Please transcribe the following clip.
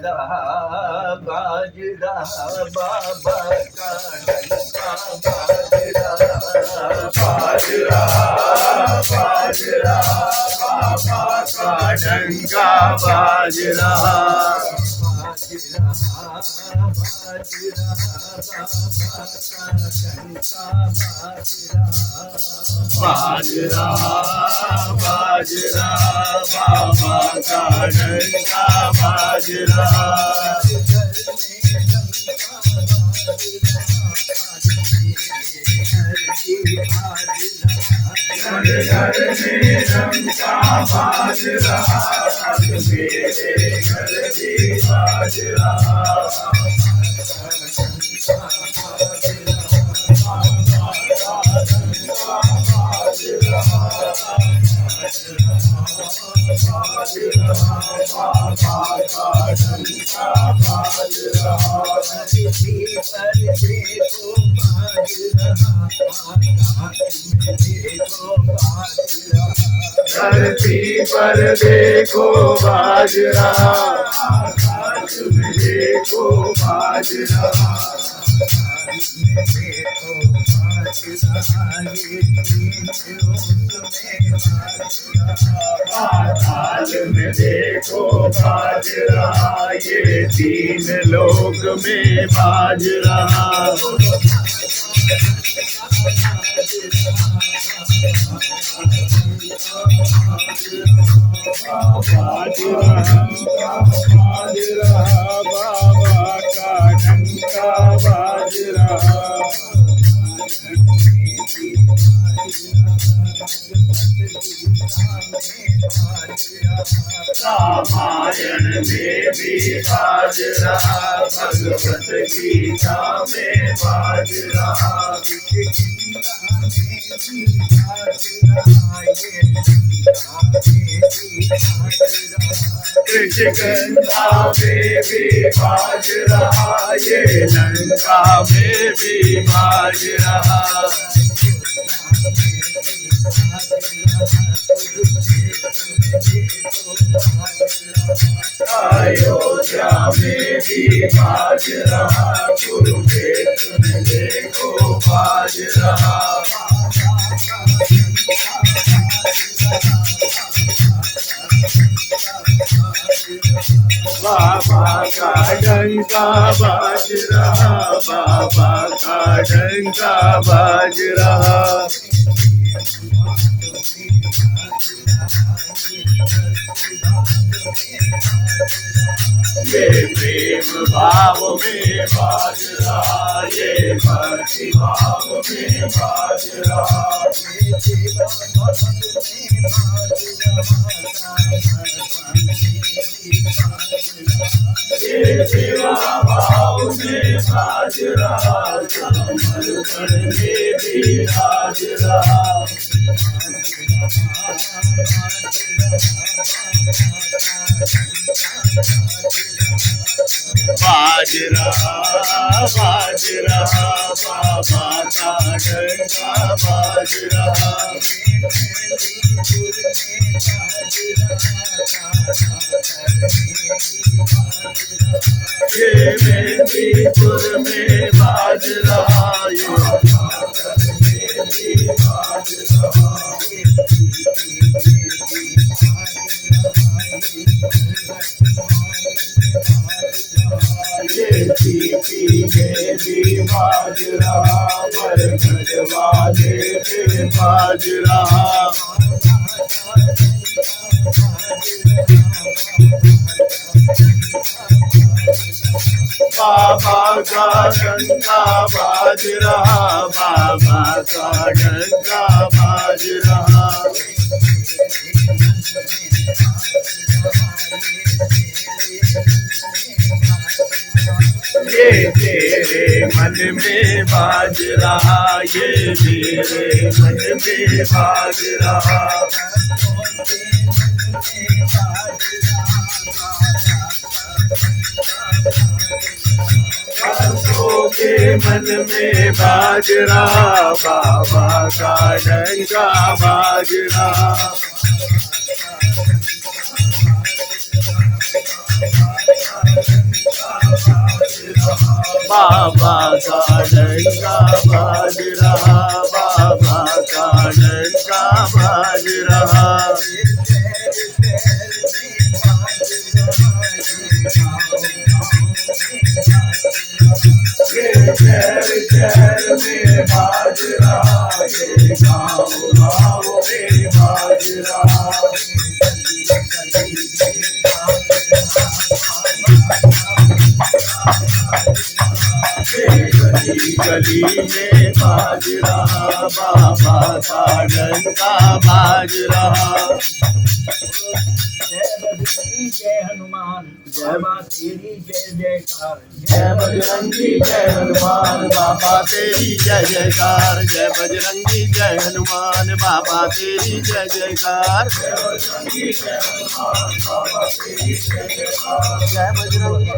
रहा बाज रहा बाबा का डंका बाज रहा बाज रहा बाज रहा बाबा का डंका बाज रहा बाज रहा बाज रहा बाज रहा बाबा का डंका बाज रहा घर घर में डंका बाज रहा मेरे घर भी बाज रहा धरती पर देखो बाज रहा आकाश में देखो बाज रहा पाताल में देखो बाज रहा ये तीन लोक में बाज रहा बाज रहा बाबा का डंका बाज रहा रामायण में भी बाज रहा भगवत गीता में बाज रहा कृष्णगंगा में भी बाज रहा ये लंका में भी बाज रहा अयोध्या में भी बाज रहा कुरुक्षेत्र में देखो बाज रहा बाबा का डंका बाज रहा बाबा का डंका बाज रहा ये प्रेम भाव में बाज रहा ये भक्ति भाव में बाज रहा ये सेवा भाव में बाज रहा समर्पण में भी बाज रहा बाज रहा बाबा का डंका बाज रहा ये मेदिनीपुर में बाज रहा ये बाज रहा ये पीपी में भी बाज रहा बरगद वाले पे बाज रहा बाबा का डंका बाज रहा बाबा का डंका बाज रहा ये तेरे मन में बाज रहा ये मेरे मन में बाज रहा के मन में बाज रहा बाबा का डंका बाज रहा बाबा का डंका बाज रहा, बाबा का डंका बाज रहा। ये शहर शहर में बाज रहा, ये गाँव गाँव में बाज रहा। गली गली में बाज रहा, बाबा का डंका बाज रहा। जय हनुमान, जय माँ तेरी जय जयकार। जय बजरंगी जय हनुमान बाबा तेरी जय जयकार। जय बजरंगी जय हनुमान बाबा तेरी जय जयकार। जय बजरंगी जय हनुमान बाबा तेरी जय जयकार। जय बजरंगी